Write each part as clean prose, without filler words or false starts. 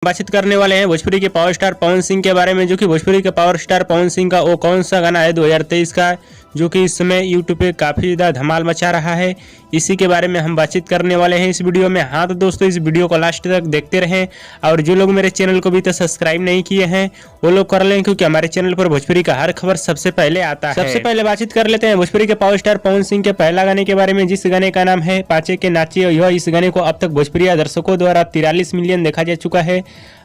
बातचीत करने वाले हैं भोजपुरी के पावर स्टार पवन सिंह के बारे में, जो कि भोजपुरी के पावर स्टार पवन सिंह का वो कौन सा गाना है 2023 का जो कि इस समय यूट्यूब पे काफ़ी ज़्यादा धमाल मचा रहा है। इसी के बारे में हम बातचीत करने वाले हैं इस वीडियो में। हाँ तो दोस्तों, इस वीडियो को लास्ट तक देखते रहें और जो लोग मेरे चैनल को भी तो सब्सक्राइब नहीं किए हैं वो लोग कर लें, क्योंकि हमारे चैनल पर भोजपुरी का हर खबर सबसे पहले आता है। सबसे पहले बातचीत कर लेते हैं भोजपुरी के पावर स्टार पवन सिंह के पहला गाने के बारे में, जिस गाने का नाम है पाचे के नाचे। यह इस गाने को अब तक भोजपुरी दर्शकों द्वारा 43 मिलियन देखा जा चुका है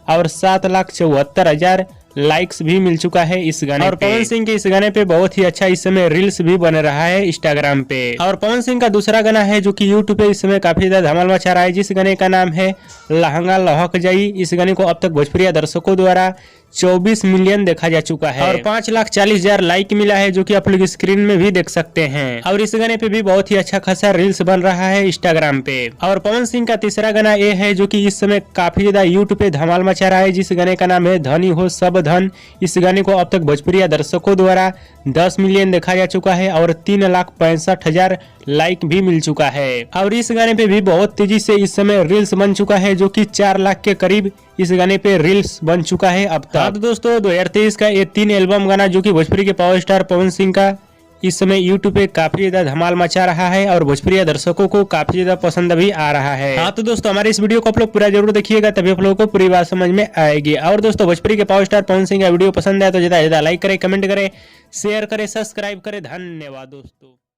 और 7,74,000 लाइक्स भी मिल चुका है इस गाने और पवन सिंह के इस गाने पे बहुत ही अच्छा इस समय रील्स भी बन रहा है इंस्टाग्राम पे। और पवन सिंह का दूसरा गाना है जो कि यूट्यूब पे इस समय काफी ज्यादा धमाल मचा रहा है, जिस गाने का नाम है लहंगा लहक जाई। इस गाने को अब तक भोजपुरी दर्शकों द्वारा 24 मिलियन देखा जा चुका है और 5,40,000 लाइक मिला है, जो कि आप लोग स्क्रीन में भी देख सकते हैं। और इस गाने पे भी बहुत ही अच्छा खासा रील्स बन रहा है इंस्टाग्राम पे। और पवन सिंह का तीसरा गाना ये है जो कि इस समय काफी ज्यादा यूट्यूब पे धमाल मचा रहा है, जिस गाने का नाम है धनी हो सब धन। इस गाने को अब तक भोजपुरी दर्शकों द्वारा 10 मिलियन देखा जा चुका है और 3,65,000 लाइक भी मिल चुका है। और इस गाने पे भी बहुत तेजी से इस समय रील्स बन चुका है, जो कि 4 लाख के करीब इस गाने पे रील्स बन चुका है अब तक। तो दोस्तों 2023 का ये 3 एल्बम गाना जो कि भोजपुरी के पावर स्टार पवन सिंह का इस समय यूट्यूब पे काफी ज्यादा धमाल मचा रहा है और भोजपुरी दर्शकों को काफी ज्यादा पसंद भी आ रहा है। हाँ तो दोस्तों, हमारे इस वीडियो को आप लोग पूरा जरूर देखिएगा, तभी आप लोगों को पूरी बात समझ में आएगी। और दोस्तों, भोजपुरी के पावर स्टार पवन सिंह का वीडियो पसंद आए तो ज्यादा लाइक करें, कमेंट करें, शेयर करें, सब्सक्राइब करें। धन्यवाद दोस्तों।